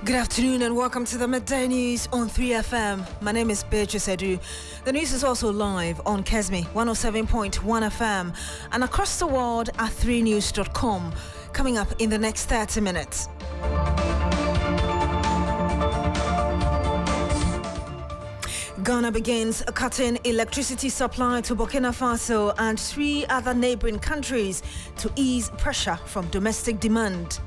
Good afternoon and welcome to the Midday News on 3FM. My name is Beatrice Adu. The news is also live on Kesme 107.1 FM and across the world at 3news.com. Coming up in the next 30 minutes. Ghana begins cutting electricity supply to Burkina Faso and 3 other neighboring countries to ease pressure from domestic demand.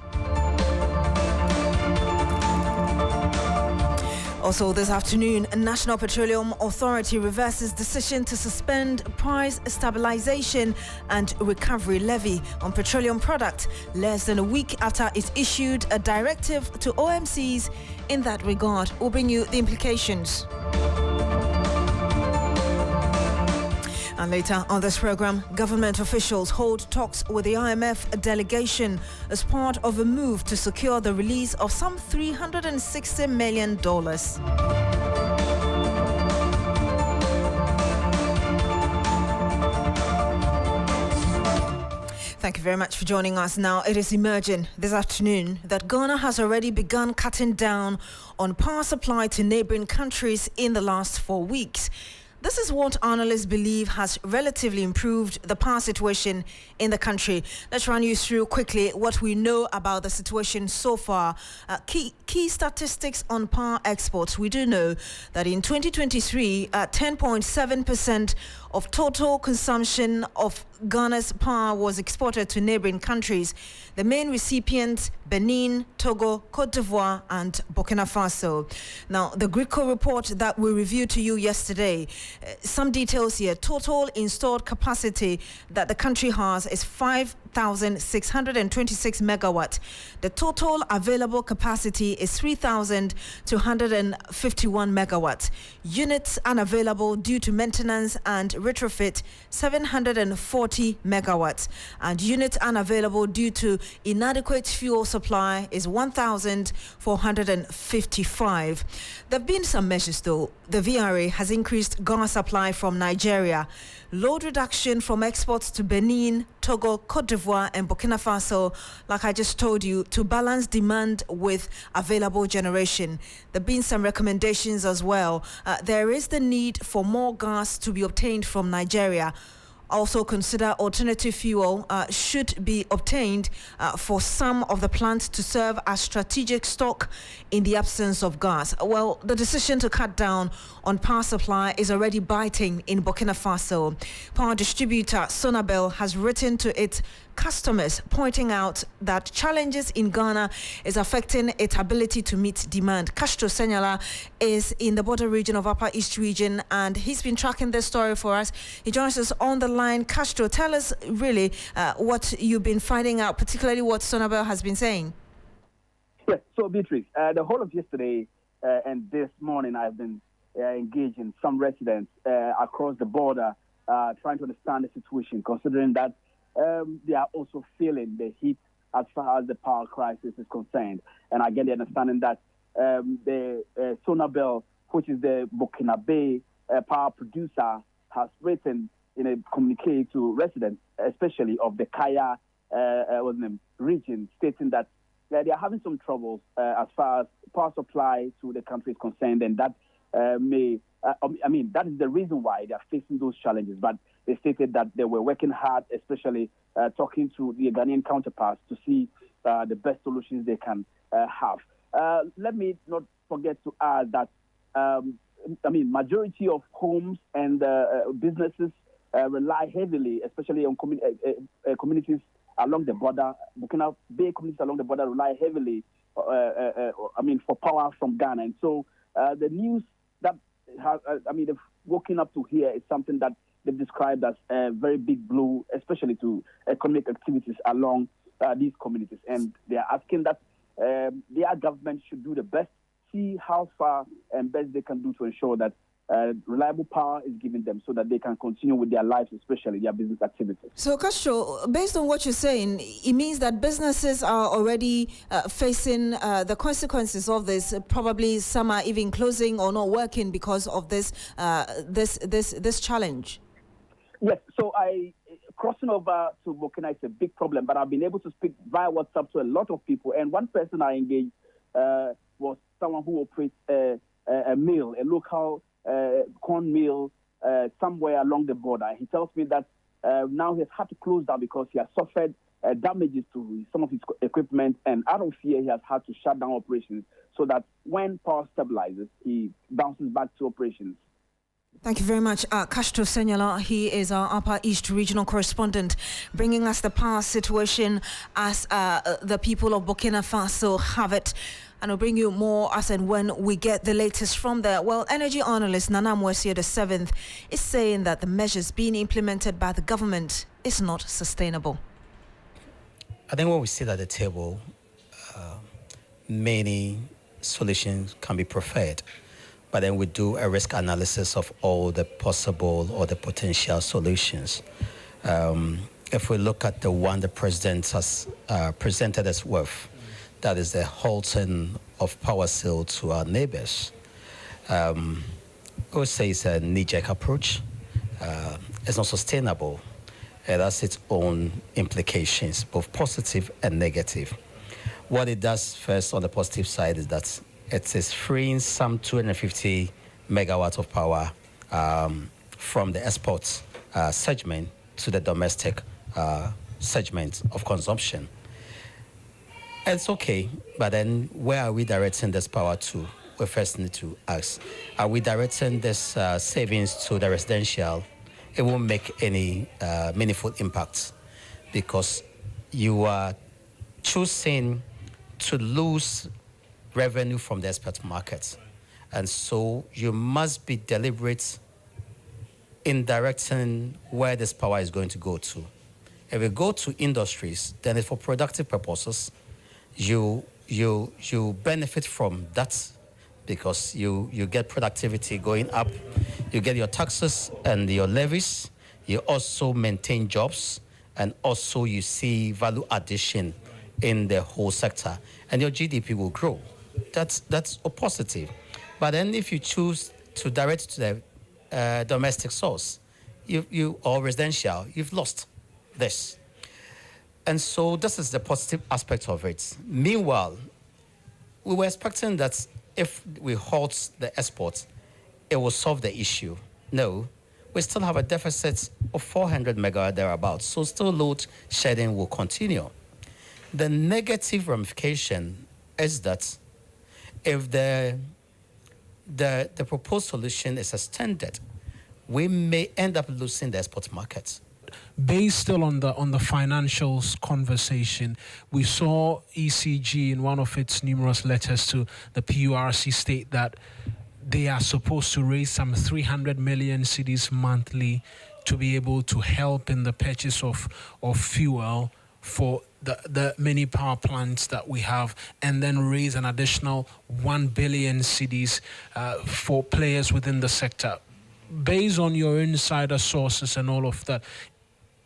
Also this afternoon, National Petroleum Authority reverses decision to suspend price stabilization and recovery levy on petroleum products less than a week after it issued a directive to OMCs in that regard. We'll bring you the implications. And later on this program, government officials hold talks with the IMF delegation as part of a move to secure the release of some $360 million. Thank you very much for joining us. Now, it is emerging this afternoon that Ghana has already begun cutting down on power supply to neighboring countries in the last 4 weeks. This is what analysts believe has relatively improved the power situation in the country. Let's run you through quickly what we know about the situation so far. Key statistics on power exports. We do know that in 2023, 10.7% of total consumption of Ghana's power was exported to neighboring countries. The main recipients, Benin, Togo, Cote d'Ivoire, and Burkina Faso. Now, the GRICO report that we reviewed to you yesterday, some details here. Total installed capacity that the country has is 5,626 megawatts. The total available capacity is 3,251 megawatts. Units unavailable due to maintenance and retrofit, 740 megawatts. And units unavailable due to inadequate fuel supply is 1,455. There have been some measures though. The VRA has increased gas supply from Nigeria. Load reduction from exports to Benin, Togo, Cote d'Ivoire, and Burkina Faso, like I just told you, to balance demand with available generation. There have been some recommendations as well. There is the need for more gas to be obtained from Nigeria. Also consider alternative fuel should be obtained for some of the plants to serve as strategic stock in the absence of gas. Well, the decision to cut down on power supply is already biting in Burkina Faso. Power distributor Sonabel has written to its customers, pointing out that challenges in Ghana is affecting its ability to meet demand. Castro Senyala is in the border region of Upper East region, and he's been tracking this story for us. He joins us on the line. Castro, tell us really what you've been finding out, particularly what Sonabel has been saying. Yes, so Beatrice, the whole of yesterday and this morning I've been engaging some residents across the border trying to understand the situation, considering that they are also feeling the heat as far as the power crisis is concerned. And I get the understanding that the Sonabel, which is the Burkinabe power producer, has written in a communique to residents, especially of the Kaya region, stating that they are having some troubles as far as power supply to the country is concerned, and that that is the reason why they are facing those challenges. But they stated that they were working hard, especially talking to the Ghanaian counterparts to see the best solutions they can have. Let me not forget to add that, majority of homes and businesses rely heavily, especially on communities along the border. Burkina Bay communities along the border rely heavily, for power from Ghana. And so the news that they've woken up to here is something that they've described as a very big blow, especially to economic activities along these communities. And they are asking that their government should do the best, see how far and best they can do to ensure that reliable power is given them so that they can continue with their lives, especially their business activities. So, Castro, based on what you're saying, it means that businesses are already facing the consequences of this. Probably some are even closing or not working because of this challenge. Yes. So crossing over to Burkina is a big problem, but I've been able to speak via WhatsApp to a lot of people. And one person I engaged was someone who operates a mill, a local corn mill somewhere along the border. He tells me that now he has had to close down because he has suffered damages to some of his equipment, and out of fear, he has had to shut down operations so that when power stabilizes, he bounces back to operations. Thank you very much. Kashto Senyala, he is our Upper East Regional Correspondent, bringing us the power situation as the people of Burkina Faso have it. And we'll bring you more as and when we get the latest from there. Well, energy analyst Nana Mwesi the 7th is saying that the measures being implemented by the government is not sustainable. I think when we sit at the table, many solutions can be preferred. But then we do a risk analysis of all the possible or the potential solutions. If we look at the one the president has presented as worth, that is the halting of power sale to our neighbors. I would say it's a knee-jerk approach. It's not sustainable. It has its own implications, both positive and negative. What it does first on the positive side is that it is freeing some 250 megawatts of power from the export segment to the domestic segment of consumption. It's okay, but then where are we directing this power to? We first need to ask, are we directing this savings to the residential? It won't make any meaningful impact because you are choosing to lose revenue from the export market. And so you must be deliberate in directing where this power is going to go to. If we go to industries, then it's for productive purposes. You benefit from that because you get productivity going up. You get your taxes and your levies. You also maintain jobs, and also you see value addition in the whole sector, and your GDP will grow. That's a positive. But then if you choose to direct to the domestic source, you or residential, you've lost this. And so this is the positive aspect of it. Meanwhile, we were expecting that if we halt the export, it will solve the issue. No, we still have a deficit of 400 megawatt thereabouts, so still load shedding will continue. The negative ramification is that if the proposed solution is extended, we may end up losing the export market. Based still on the financials conversation, we saw ECG in one of its numerous letters to the PURC state that they are supposed to raise some 300 million cedis monthly to be able to help in the purchase of fuel for the many power plants that we have, and then raise an additional 1 billion cedis for players within the sector. Based on your insider sources and all of that,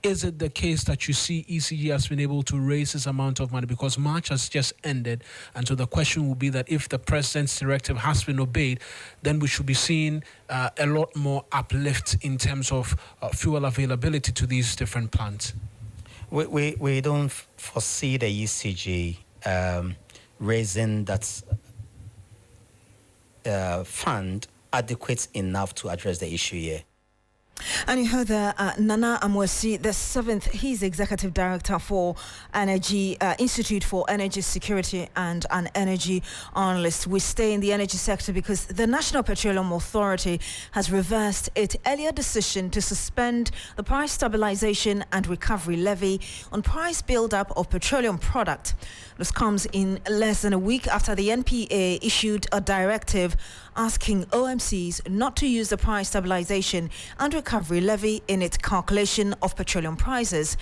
is it the case that you see ECG has been able to raise this amount of money? Because March has just ended, and so the question will be that if the president's directive has been obeyed, then we should be seeing a lot more uplift in terms of fuel availability to these different plants. We don't foresee the ECG raising that fund adequate enough to address the issue here. And you heard Nana Mwesi the 7th. He's Executive Director for Energy Institute for Energy Security and an energy analyst. We stay in the energy sector because the National Petroleum Authority has reversed its earlier decision to suspend the price stabilization and recovery levy on price build-up of petroleum product. This comes in less than a week after the NPA issued a directive asking OMCs not to use the price stabilization and recovery levy in its calculation of petroleum prices.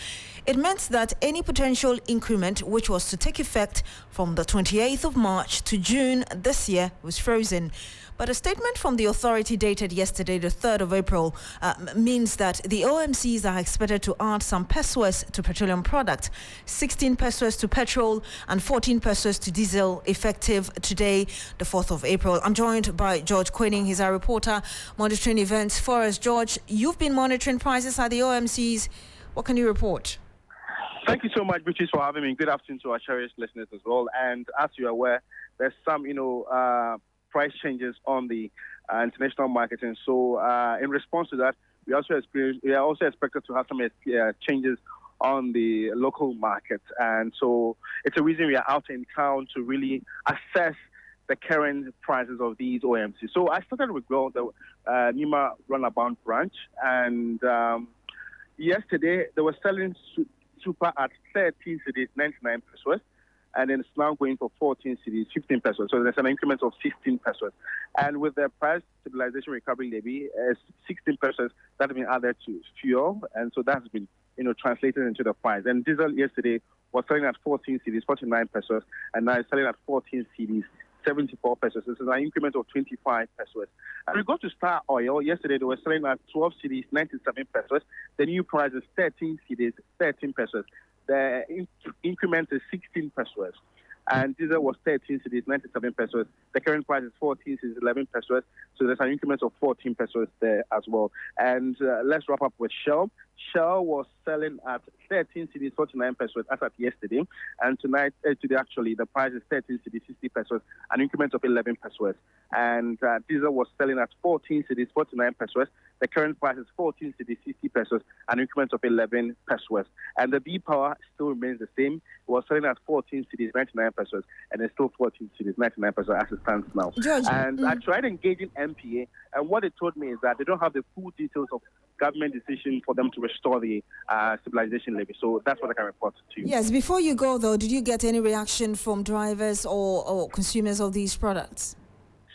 It meant that any potential increment, which was to take effect from the 28th of March to June this year, was frozen. But a statement from the authority dated yesterday, the 3rd of April, means that the OMCs are expected to add some pesos to petroleum product, 16 pesos to petrol and 14 pesos to diesel, effective today, the 4th of April. I'm joined by George Quinning. He's our reporter monitoring events for us. George, you've been monitoring prices at the OMCs. What can you report? Thank you so much, Beatrice, for having me. Good afternoon to our cherished listeners as well. And as you're aware, there's some, price changes on the international market. And so in response to that, we are also expected to have some changes on the local market. And so it's a reason we are out in town to really assess the current prices of these OMC. So I started with the Nima Runabout branch, and yesterday they were selling super at 13 cedis, 99 pesos, and then it's now going for 14 cedis, 15 pesos. So there's an increment of 16 pesos. And with the price stabilization recovery levy, 16 pesos that has been added to fuel, and so that's been translated into the price. And diesel yesterday was selling at 14 cedis, 49 pesos, and now it's selling at 14 cedis, 74 pesos. This is an increment of 25 pesos. And we go to Star Oil. Yesterday they were selling at 12 cedis, 97 pesos. The new price is 13 cedis, 13 pesos. The increment is 16 pesos. And diesel was 13 cedis, 97 pesos. The current price is 14 cedis, 11 pesos. So there's an increment of 14 pesos there as well. And let's wrap up with Shell. Shell was selling at 13 cedis, 49 pesos as at yesterday. And today actually, the price is 13 cedis, 60 pesos, an increment of 11 pesos. And diesel was selling at 14 cedis, 49 pesos. The current price is 14 cedis, 60 pesos, an increment of 11 pesos. And the B power still remains the same. It was selling at 14 cedis, 99 pesos, and it's still 14 cedis, 99 pesos as it stands now. George, and I tried engaging MPA, and what they told me is that they don't have the full details of government decision for them to restore the stabilization levy. So that's what I can report to you. Yes, before you go though, did you get any reaction from drivers or consumers of these products?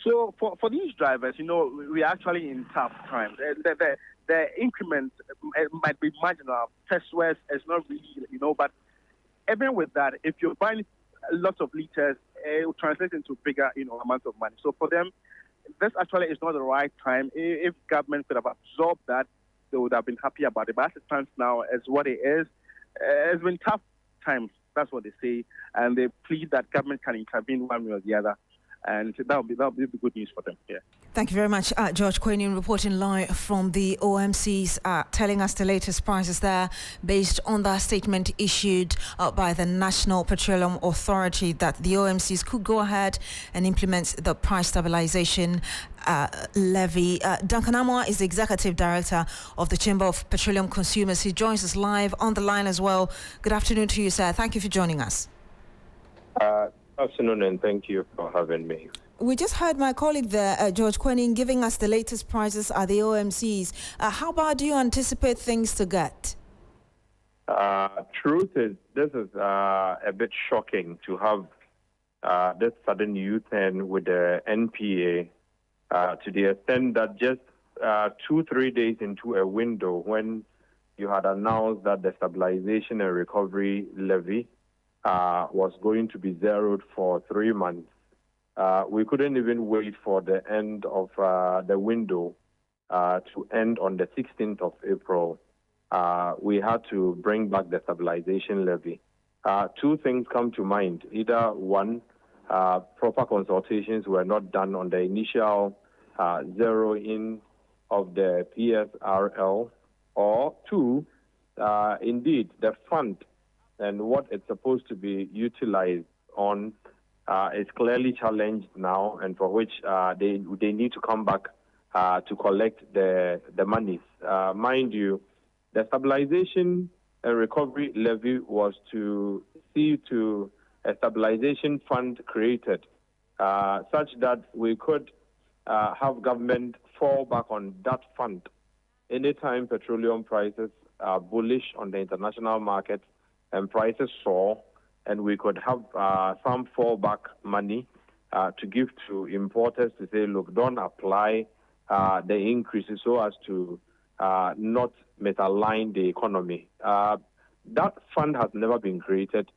So for these drivers, we're actually in tough times. The increment might be marginal. Pesos is not really, but even with that, if you're buying lots of liters, it will translate into bigger, amounts of money. So for them, this actually is not the right time. If government could have absorbed that, they would have been happy about it. But as it stands now, as what it is, it's been tough times. That's what they say, and they plead that government can intervene one way or the other, and that'll be good news for them. Yeah. Thank you very much, George Quenin, reporting live from the OMCs, telling us the latest prices there based on that statement issued by the National Petroleum Authority that the OMCs could go ahead and implement the price stabilization levy. Duncan Amwa is the Executive Director of the Chamber of Petroleum Consumers. He joins us live on the line as well. Good afternoon to you, sir. Thank you for joining us. Afternoon, and thank you for having me. We just heard my colleague there, George Quenin, giving us the latest prices at the OMCs. How bad do you anticipate things to get? Truth is, this is a bit shocking to have this sudden U-turn with the NPA to the extent that just 2-3 days into a window when you had announced that the stabilization and recovery levy was going to be zeroed for 3 months. We couldn't even wait for the end of the window to end on the 16th of April. We had to bring back the stabilization levy. Two things come to mind. Either one, proper consultations were not done on the initial zero-in of the PSRL, or two, indeed, the fund and what it's supposed to be utilized on is clearly challenged now, and for which they need to come back to collect the monies. Mind you, the stabilization and recovery levy was to see to a stabilization fund created such that we could have government fall back on that fund anytime petroleum prices are bullish on the international market and prices soar, and we could have some fallback money to give to importers to say, look, don't apply the increases so as to not misalign the economy. That fund has never been created.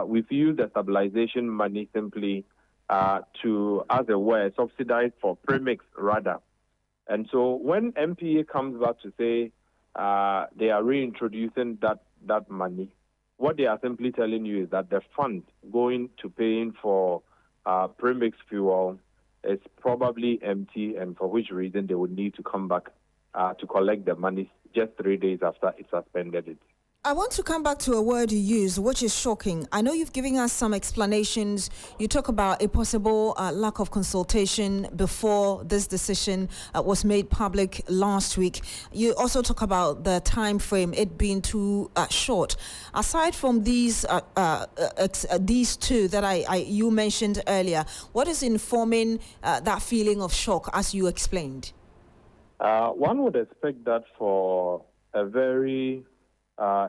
We've used the stabilization money simply to, as it were, subsidize for premix rather. And so when MPA comes back to say they are reintroducing that money, what they are simply telling you is that the fund going to paying for premix fuel is probably empty, and for which reason they would need to come back to collect the money just 3 days after it suspended it. I want to come back to a word you use, which is shocking. I know you've given us some explanations. You talk about a possible lack of consultation before this decision was made public last week. You also talk about the time frame, it being too short. Aside from these two that you mentioned earlier, what is informing that feeling of shock as you explained? One would expect that for a very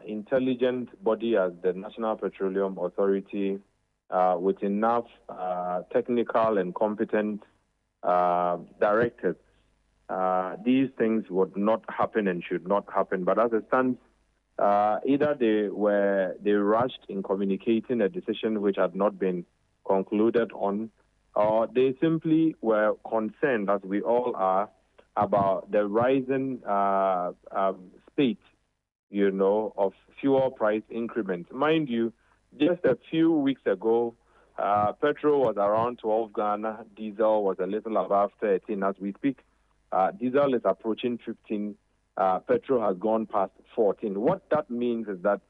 intelligent body as the National Petroleum Authority, with enough technical and competent directors, these things would not happen and should not happen. But as it stands, either they rushed in communicating a decision which had not been concluded on, or they simply were concerned, as we all are, about the rising speed, of fuel price increments. Mind you, just a few weeks ago, petrol was around 12 Ghana, diesel was a little above 13. As we speak, diesel is approaching 15, petrol has gone past 14. What that means is that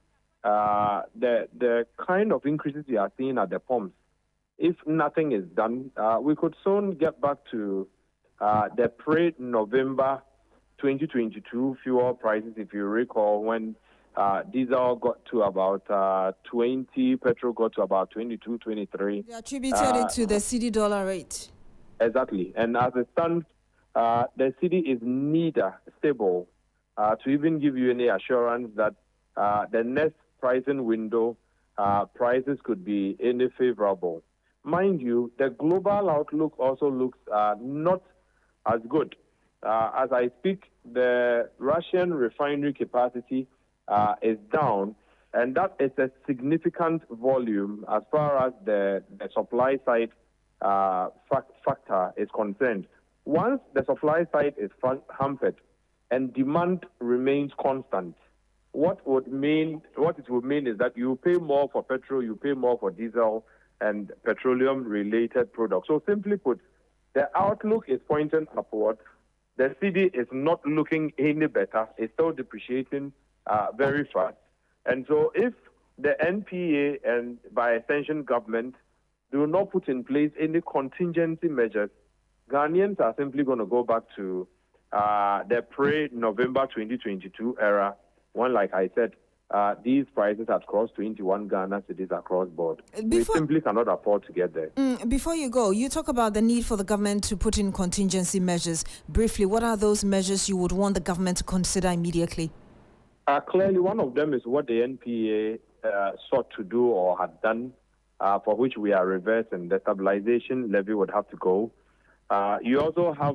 the kind of increases we are seeing at the pumps, if nothing is done, we could soon get back to the pre-November 2022 fuel prices, if you recall, when diesel got to about 20, petrol got to about 22, 23. They attributed it to the cedi dollar rate. Exactly. And as it stands, the cedi is neither stable to even give you any assurance that the next pricing window prices could be any favorable. Mind you, the global outlook also looks not as good. As I speak, the Russian refinery capacity is down, and that is a significant volume as far as the supply side factor is concerned. Once the supply side is hampered and demand remains constant, what it would mean is that you pay more for petrol, you pay more for diesel and petroleum-related products. So simply put, the outlook is pointing upward. The cedi is not looking any better. It's still depreciating very fast. And so if the NPA and by extension government do not put in place any contingency measures, Ghanaians are simply going to go back to the pre-November 2022 era when, like I said, these prices had crossed 21 Ghana cedis across board. We simply cannot afford to get there. Before you go, you talk about the need for the government to put in contingency measures. Briefly, what are those measures you would want the government to consider immediately? Clearly, one of them is what the NPA sought to do or had done, for which we are reversing. The stabilization levy would have to go. You also have,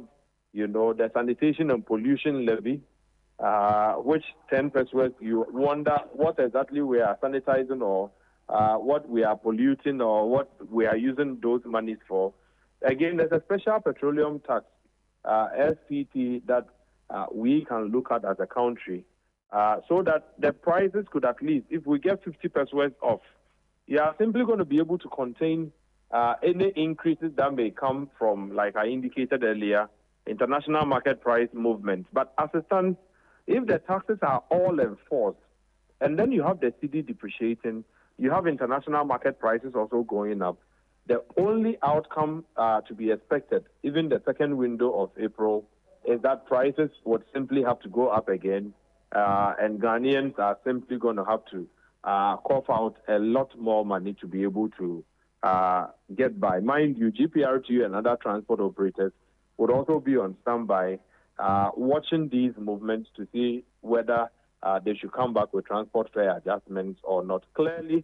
the sanitation and pollution levy, which 10%, you wonder what exactly we are sanitizing or what we are polluting or what we are using those monies for. Again, there's a special petroleum tax, SPT, that we can look at as a country so that the prices could at least, if we get 50% off, you are simply going to be able to contain any increases that may come from, like I indicated earlier, international market price movements. But as it stands, if the taxes are all enforced, and then you have the cedi depreciating, you have international market prices also going up, the only outcome to be expected, even the second window of April, is that prices would simply have to go up again, and Ghanaians are simply going to have to cough out a lot more money to be able to get by. Mind you, GPRTU and other transport operators would also be on standby, watching these movements to see whether they should come back with transport fare adjustments or not. Clearly,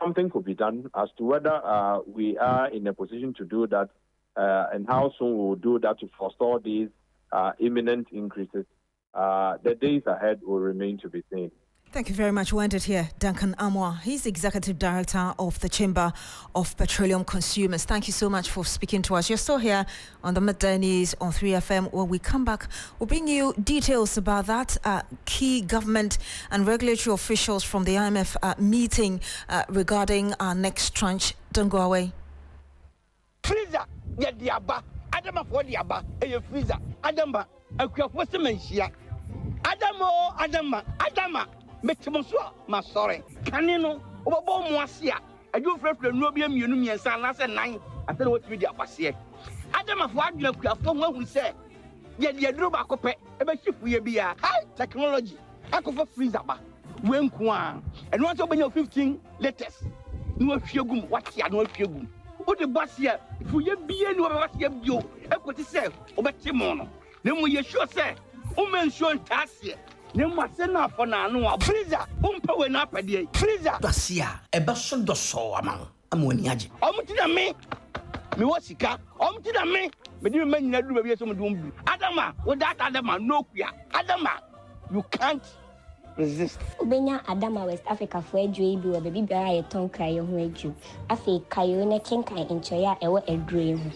something could be done as to whether we are in a position to do that and how soon we will do that to forestall these imminent increases. The days ahead will remain to be seen. Thank you very much. We ended here. Duncan Amwa, he's Executive Director of the Chamber of Petroleum Consumers. Thank you so much for speaking to us. You're still here on the Midday News on 3FM. When we come back, we'll bring you details about that. Key government and regulatory officials from the IMF meeting regarding our next tranche. Don't go away. Freezer, yeah, diaba. Adama for diaba. Hey, freezer. Adama, a Adama. Metimoso, my sorry. Canino, Obo Moasia. I do prefer Nobium Unum and San Lassa 9. I tell what we did was here. Adam of what you have from what we say. Yet you drew back up a ship we be a high technology. I could for freezer. When Kwan and once open your 15 letters. No fugum, what ya no fugum. What the boss here, if we be any of us, you, what to say, over Timono. Then we sure say, woman shown task here. Then what's enough for now? Freezer, power up a day. Freezer, Dacia, a bastion do so among Ammoniaji. To me, me was sick, to the me, but you may not do some doom. Adama, what that Adama, no, Adama, you can't resist. Ubenya Adama West Africa for a dream, or baby bear a tongue cry on you. I feel Kayona Kinka in Choya, a dream.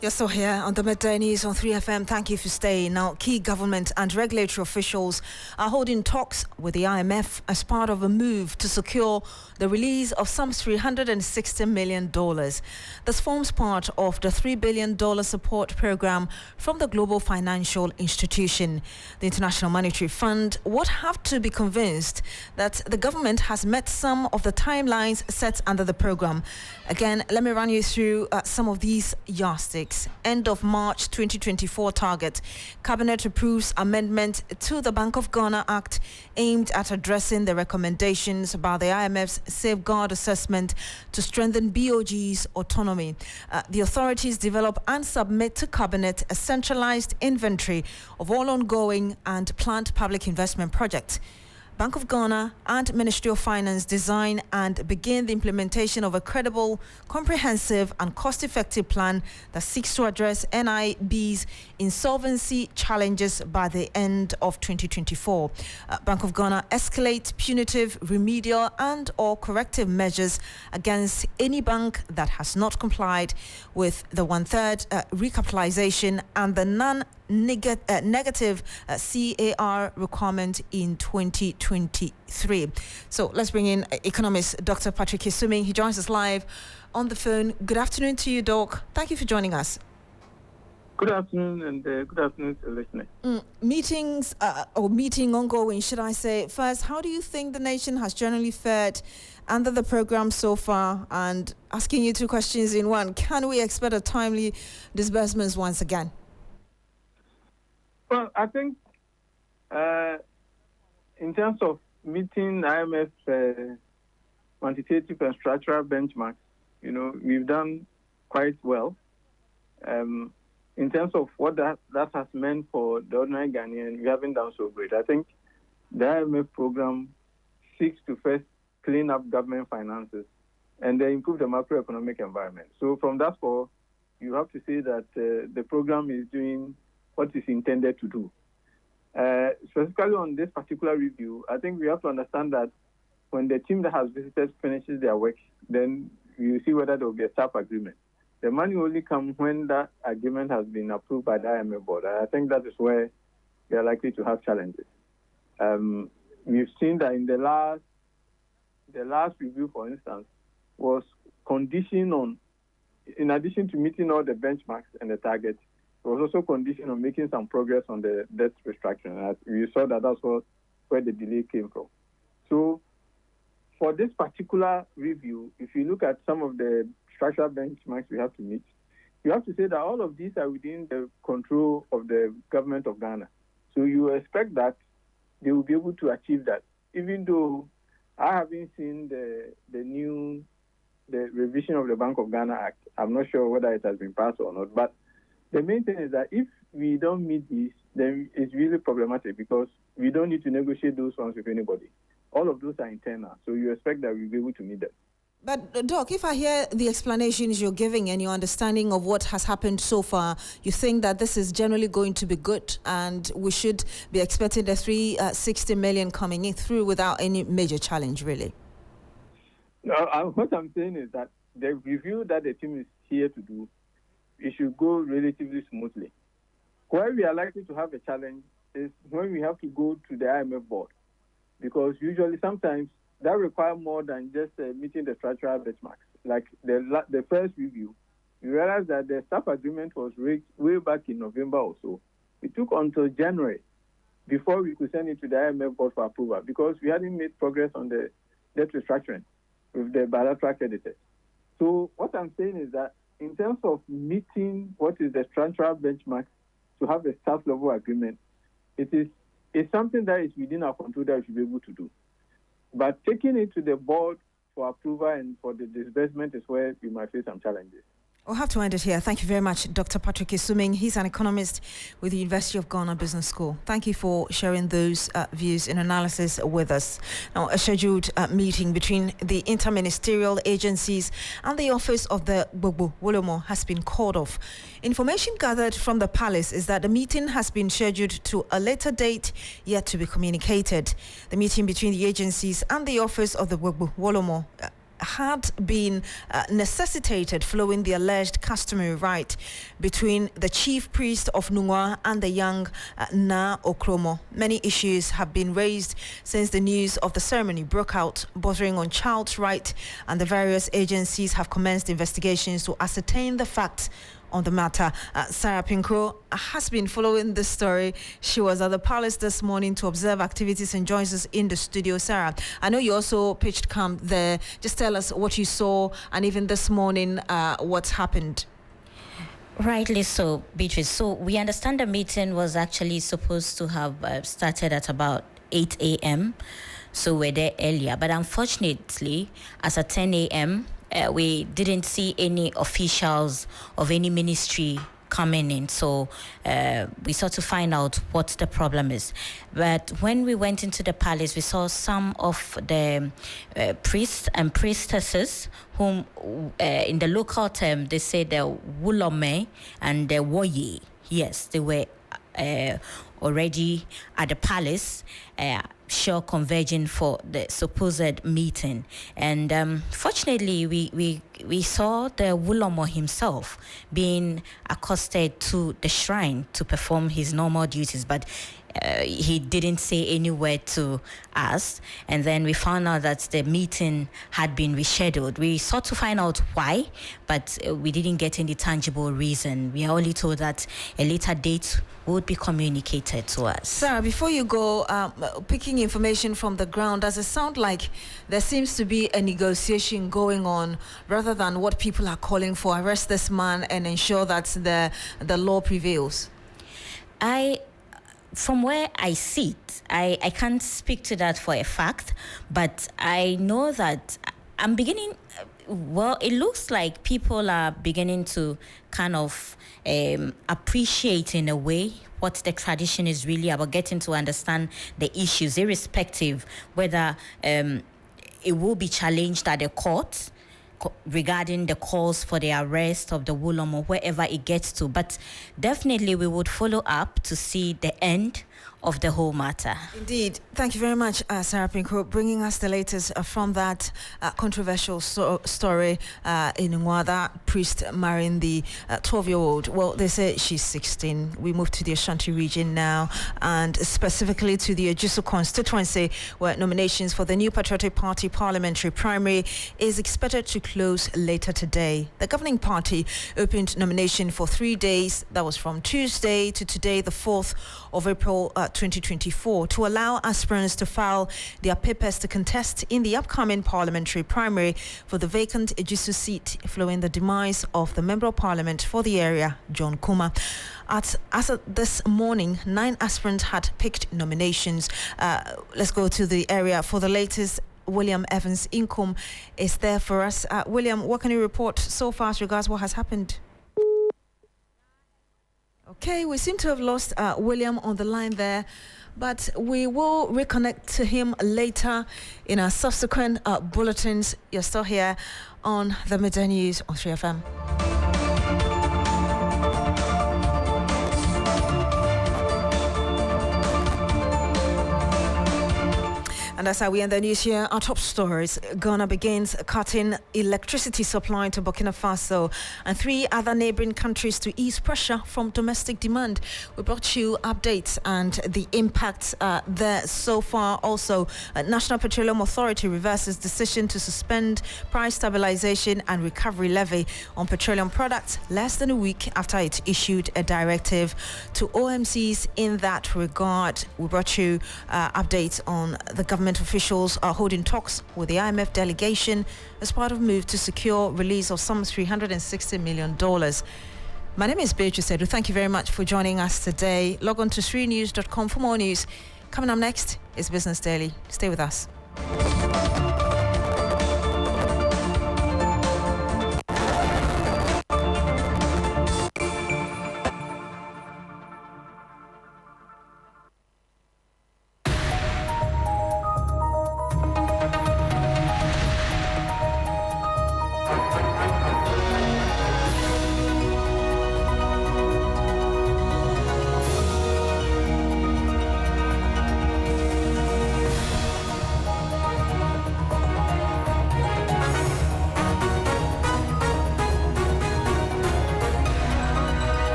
You're still here on the Midday News on 3FM. Thank you for staying. Now, key government and regulatory officials are holding talks with the IMF as part of a move to secure the release of some $360 million. This forms part of the $3 billion support program from the global financial institution. The International Monetary Fund would have to be convinced that the government has met some of the timelines set under the program. Again, let me run you through some of these yardsticks. End of March 2024 target. Cabinet approves amendment to the Bank of Ghana Act aimed at addressing the recommendations about the IMF's safeguard assessment to strengthen BOG's autonomy. The authorities develop and submit to Cabinet a centralized inventory of all ongoing and planned public investment projects. Bank of Ghana and Ministry of Finance design and begin the implementation of a credible, comprehensive and cost-effective plan that seeks to address NIB's insolvency challenges by the end of 2024. Bank of Ghana escalates punitive, remedial and or corrective measures against any bank that has not complied with the one-third recapitalization and the negative CAR requirement in 2023. So let's bring in economist Dr. Patrick Isumi. He joins us live on the phone. Good afternoon to you, Doc. Thank you for joining us. Good afternoon, and good afternoon to listeners. Meeting ongoing, should I say. First, how do you think the nation has generally fared under the program so far? And asking you two questions in one, can we expect a timely disbursements once again? Well, I think in terms of meeting IMF's quantitative and structural benchmarks, we've done quite well. In terms of what that has meant for the ordinary Ghanaian, we haven't done so great. I think the IMF program seeks to first clean up government finances and then improve the macroeconomic environment. So from that point, you have to say that the program is doing what is intended to do. Specifically on this particular review, I think we have to understand that when the team that has visited finishes their work, then you see whether there will be a staff agreement. The money only comes when that agreement has been approved by the IMF board. I think that is where we are likely to have challenges. We've seen that in the last review, for instance, was conditioned on, in addition to meeting all the benchmarks and the targets, it was also conditioned on making some progress on the debt restructuring. We saw that that's where the delay came from. So for this particular review, if you look at some of the structural benchmarks we have to meet, you have to say that all of these are within the control of the government of Ghana. So you expect that they will be able to achieve that, even though I haven't seen the revision of the Bank of Ghana Act. I'm not sure whether it has been passed or not, but the main thing is that if we don't meet these, then it's really problematic because we don't need to negotiate those ones with anybody. All of those are internal, so you expect that we'll be able to meet them. But, Doc, if I hear the explanations you're giving and your understanding of what has happened so far, you think that this is generally going to be good and we should be expecting the $360 million coming in through without any major challenge, really? No, what I'm saying is that the review that the team is here to do, it should go relatively smoothly. Where we are likely to have a challenge is when we have to go to the IMF board, because usually sometimes that requires more than just meeting the structural benchmarks. Like the first review, we realized that the staff agreement was reached way back in November or so, it took until January before we could send it to the IMF board for approval because we hadn't made progress on the debt restructuring with the bilateral creditors. So what I'm saying is that in terms of meeting what is the structural benchmark to have a staff level agreement, it's something that is within our control that we should be able to do. But taking it to the board for approval and for the disbursement is where we might face some challenges. We'll have to end it here. Thank you very much, Dr. Patrick Isuming. He's an economist with the University of Ghana Business School. Thank you for sharing those views and analysis with us. Now, a scheduled meeting between the interministerial agencies and the office of the Gbogbo Wolomo has been called off. Information gathered from the palace is that the meeting has been scheduled to a later date yet to be communicated. The meeting between the agencies and the office of the Gbogbo Wolomo had been necessitated following the alleged customary right between the chief priest of Nungwa and the young Na Okromo. Many issues have been raised since the news of the ceremony broke out, bordering on child's right, and the various agencies have commenced investigations to ascertain the facts on the matter. Sarah Pinkro has been following this story. She was at the palace this morning to observe activities and joins us in the studio. Sarah, I know you also pitched camp there. Just tell us what you saw and even this morning what's happened. Rightly so, Beatrice. So we understand the meeting was actually supposed to have started at about 8 a.m. So we're there earlier. But unfortunately, as at 10 a.m., we didn't see any officials of any ministry coming in. So we sought to find out what the problem is. But when we went into the palace, we saw some of the priests and priestesses whom in the local term, they say the Wulome and the Woye. Yes, they were already at the palace, sure converging for the supposed meeting. And fortunately, we saw the Wulomo himself being accosted to the shrine to perform his normal duties, but he didn't say any word to us. And then we found out that the meeting had been rescheduled. We sought to find out why, but we didn't get any tangible reason. We are only told that a later date would be communicated to us. Sarah, before you go, picking information from the ground, does it sound like there seems to be a negotiation going on rather than what people are calling for? Arrest this man and ensure that the law prevails? From where I sit, I can't speak to that for a fact, but I know that I'm beginning, it looks like people are beginning to kind of appreciate in a way what the tradition is really about, getting to understand the issues, irrespective whether it will be challenged at the court regarding the calls for the arrest of the Wulom or wherever it gets to. But definitely we would follow up to see the end of the whole matter. Indeed. Thank you very much, Sarah Pinko, bringing us the latest from that controversial story in Nwada, priest marrying the 12-year-old. Well, they say she's 16. We move to the Ashanti region now, and specifically to the Ajusu constituency, where nominations for the New Patriotic Party parliamentary primary is expected to close later today. The governing party opened nomination for 3 days. That was from Tuesday to today, the 4th of April 2024, to allow aspirants to file their papers to contest in the upcoming parliamentary primary for the vacant Ajusu seat following the demise of the Member of Parliament for the area, John Kuma. As of this morning, 9 aspirants had picked nominations. Let's go to the area for the latest. William Evans Inkom is there for us. William, what can you report so far as regards what has happened? Okay, we seem to have lost William on the line there, but we will reconnect to him later in our subsequent bulletins. You're still here on the Midday News on 3FM. And And that's how we end the news here. Our top stories. Ghana begins cutting electricity supply to Burkina Faso and 3 other neighboring countries to ease pressure from domestic demand. We brought you updates and the impact there so far. Also, National Petroleum Authority reverses decision to suspend price stabilization and recovery levy on petroleum products less than a week after it issued a directive to OMCs in that regard. We brought you updates on the government officials are holding talks with the IMF delegation as part of a move to secure release of some $360 million. My name is Beatrice Adu. Thank you very much for joining us today. Log on to srinews.com for more news. Coming up next is Business Daily. Stay with us.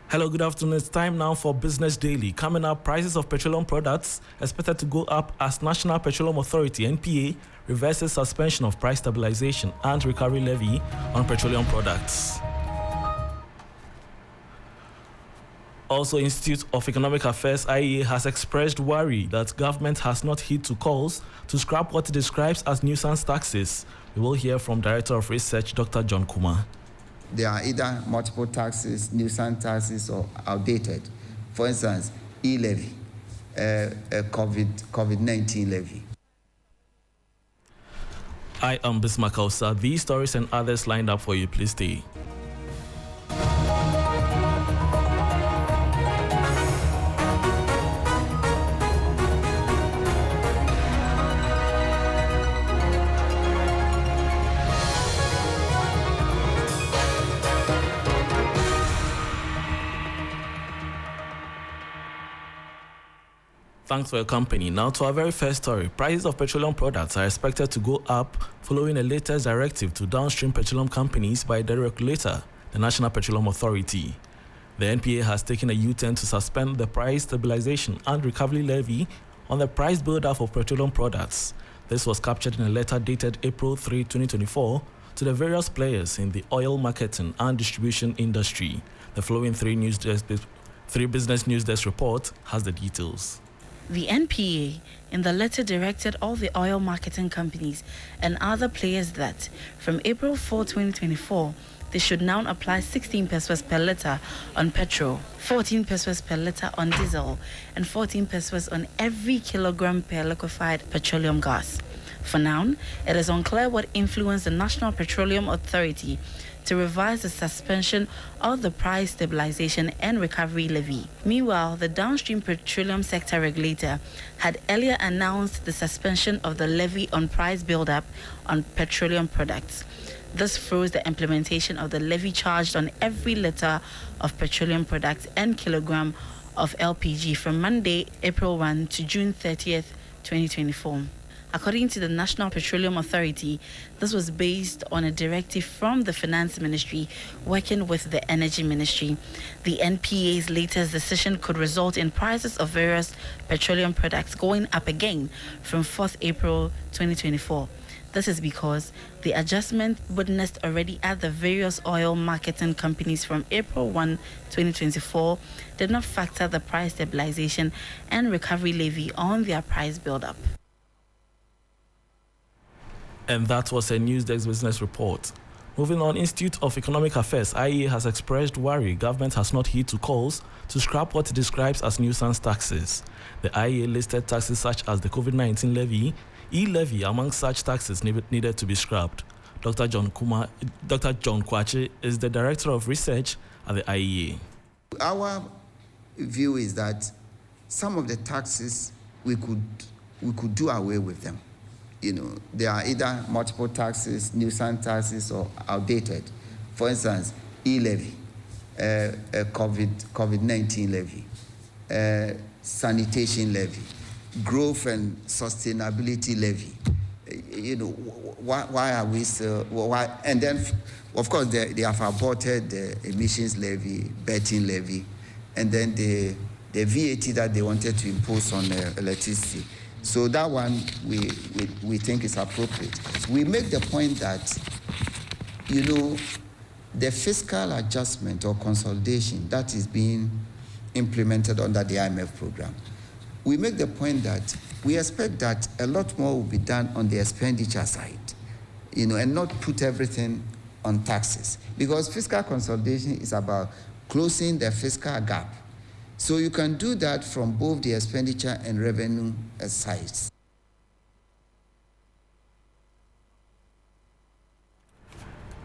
Hello, good afternoon. It's time now for Business Daily. Coming up, prices of petroleum products expected to go up as National Petroleum Authority, NPA, reverses suspension of price stabilization and recovery levy on petroleum products. Also, Institute of Economic Affairs, IEA, has expressed worry that government has not heed to calls to scrap what it describes as nuisance taxes. We will hear from Director of Research, Dr. John Kumar. There are either multiple taxes, nuisance taxes, or outdated. For instance, e-levy, COVID-19 levy. I am Bismarck Kausa. These stories and others lined up for you. Please stay. Thanks for your company. Now to our very first story. Prices of petroleum products are expected to go up following a latest directive to downstream petroleum companies by the regulator, the National Petroleum Authority. The NPA has taken a U-turn to suspend the price stabilization and recovery levy on the price build-up of petroleum products. This was captured in a letter dated April 3, 2024 to the various players in the oil marketing and distribution industry. The following three business news desk report has the details. The NPA in the letter directed all the oil marketing companies and other players that from April 4, 2024, they should now apply 16 pesos per litre on petrol, 14 pesos per litre on diesel, and 14 pesos on every kilogram per liquefied petroleum gas. For now, it is unclear what influenced the National Petroleum Authority to revise the suspension of the price stabilization and recovery levy. Meanwhile, the downstream petroleum sector regulator had earlier announced the suspension of the levy on price build-up on petroleum products. This froze the implementation of the levy charged on every litre of petroleum products and kilogram of LPG from Monday, April 1 to June 30th, 2024. According to the National Petroleum Authority, this was based on a directive from the Finance Ministry working with the Energy Ministry. The NPA's latest decision could result in prices of various petroleum products going up again from 4th April 2024. This is because the adjustment witnessed already at the various oil marketing companies from April 1, 2024 did not factor the price stabilization and recovery levy on their price build-up. And that was a Newsdesk business report. Moving on, Institute of Economic Affairs, IEA, has expressed worry government has not heed to calls to scrap what it describes as nuisance taxes. The IEA listed taxes such as the COVID-19 levy, e-levy among such taxes needed to be scrapped. Dr. John Kwache is the Director of Research at the IEA. Our view is that some of the taxes we could do away with them. there are either multiple taxes, nuisance taxes, or outdated. For instance, e-levy, COVID-19 levy, sanitation levy, growth and sustainability levy. Why are we still? Why? And then, of course, they have aborted the emissions levy, betting levy, and then the VAT that they wanted to impose on electricity. So that one we think is appropriate. We make the point that, the fiscal adjustment or consolidation that is being implemented under the IMF program, we make the point that we expect that a lot more will be done on the expenditure side, and not put everything on taxes. Because fiscal consolidation is about closing the fiscal gap. So you can do that from both the expenditure and revenue sides.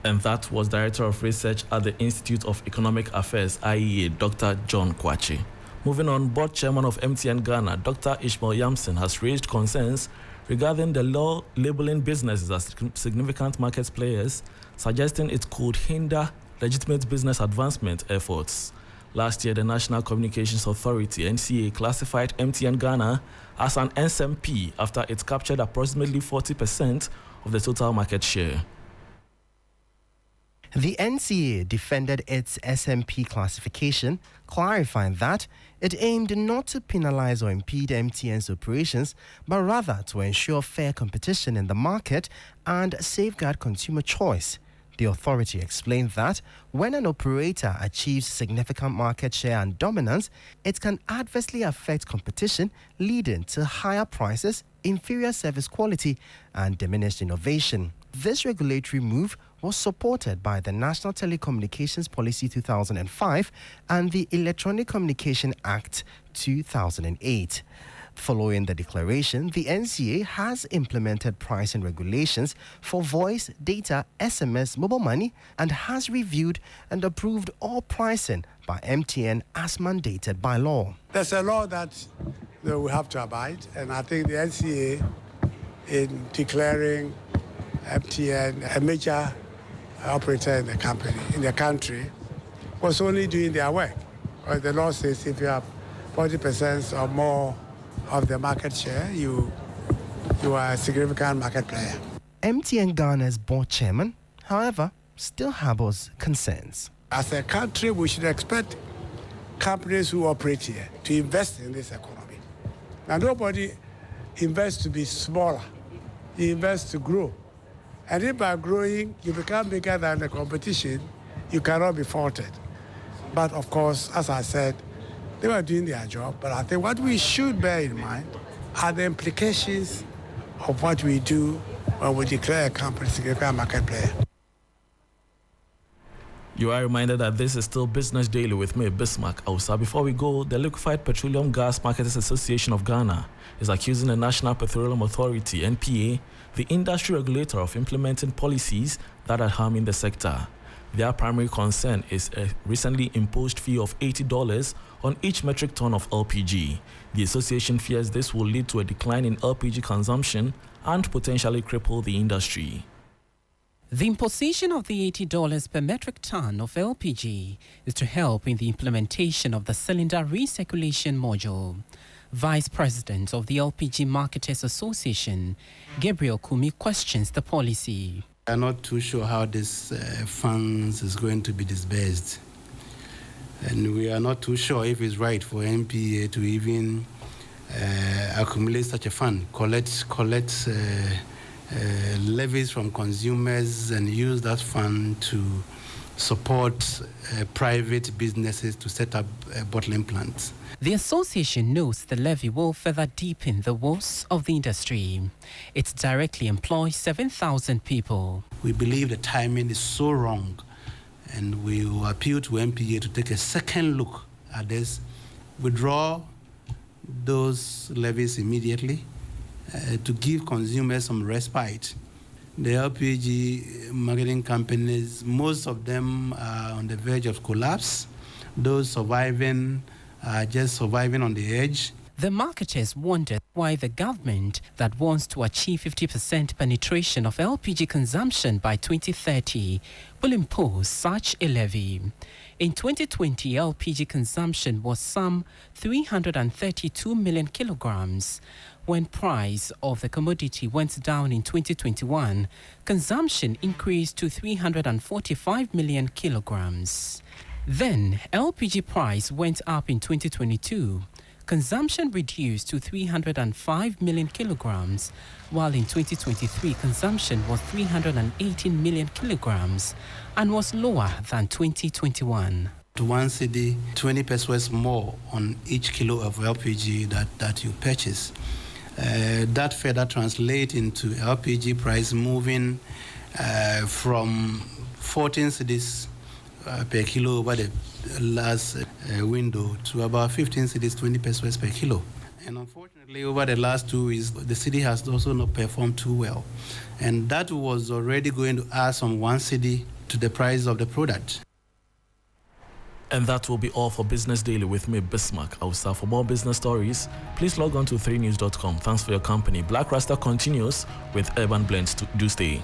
And that was Director of Research at the Institute of Economic Affairs, IEA, Dr. John Kwachi. Moving on, Board Chairman of MTN Ghana, Dr. Ishmael Yamson, has raised concerns regarding the law labeling businesses as significant market players, suggesting it could hinder legitimate business advancement efforts. Last year, the National Communications Authority, NCA, classified MTN Ghana as an SMP after it captured approximately 40% of the total market share. The NCA defended its SMP classification, clarifying that it aimed not to penalize or impede MTN's operations, but rather to ensure fair competition in the market and safeguard consumer choice. The authority explained that when an operator achieves significant market share and dominance, it can adversely affect competition, leading to higher prices, inferior service quality, and diminished innovation. This regulatory move was supported by the National Telecommunications Policy 2005 and the Electronic Communication Act 2008. Following the declaration, the NCA has implemented pricing regulations for voice, data, SMS, mobile money, and has reviewed and approved all pricing by MTN as mandated by law. There's a law that we have to abide, and I think the NCA, in declaring MTN a major operator in the country, was only doing their work. The law says if you have 40% or more of the market share, you are a significant market player. MTN Ghana's board chairman, however, still harbors concerns. As a country, we should expect companies who operate here to invest in this economy. Now, nobody invests to be smaller. You invest to grow. And if by growing, you become bigger than the competition, you cannot be faulted. But of course, as I said, they were doing their job, but I think what we should bear in mind are the implications of what we do when we declare a company significant market player. You are reminded that this is still Business Daily with me, Bismarck Ausa. Before we go, the Liquefied Petroleum Gas Marketers Association of Ghana is accusing the National Petroleum Authority, NPA, the industry regulator, of implementing policies that are harming the sector. Their primary concern is a recently imposed fee of $80 on each metric ton of LPG. The association fears this will lead to a decline in LPG consumption and potentially cripple the industry. The imposition of the $80 per metric ton of LPG is to help in the implementation of the cylinder recirculation module. Vice President of the LPG Marketers Association, Gabriel Kumi, questions the policy. We are not too sure how this funds is going to be disbursed. And we are not too sure if it's right for NPA to even accumulate such a fund, collect levies from consumers and use that fund to support private businesses to set up bottling plants. The association notes the levy will further deepen the woes of the industry. It directly employs 7,000 people. We believe the timing is so wrong, and we will appeal to MPA to take a second look at this, withdraw those levies immediately to give consumers some respite. The LPG marketing companies, most of them are on the verge of collapse. Those surviving are just surviving on the edge. The marketers wondered why the government that wants to achieve 50% penetration of LPG consumption by 2030 will impose such a levy. In 2020, LPG consumption was some 332 million kilograms. When price of the commodity went down in 2021, consumption increased to 345 million kilograms. Then, LPG price went up in 2022. Consumption reduced to 305 million kilograms, while in 2023 consumption was 318 million kilograms and was lower than 2021. To 1 cedi, 20 pesos more on each kilo of LPG that you purchase. That further translates into LPG price moving from 14 cedis per kilo over the last window to about 15 cedis, 20 pesos per kilo. And unfortunately, over the last 2 weeks, the city has also not performed too well. And that was already going to add some 1 cedi to the price of the product. And that will be all for Business Daily with me, Bismarck. I will start. For more business stories, please log on to 3news.com. Thanks for your company. Black Rasta continues with Urban Blends. Do stay.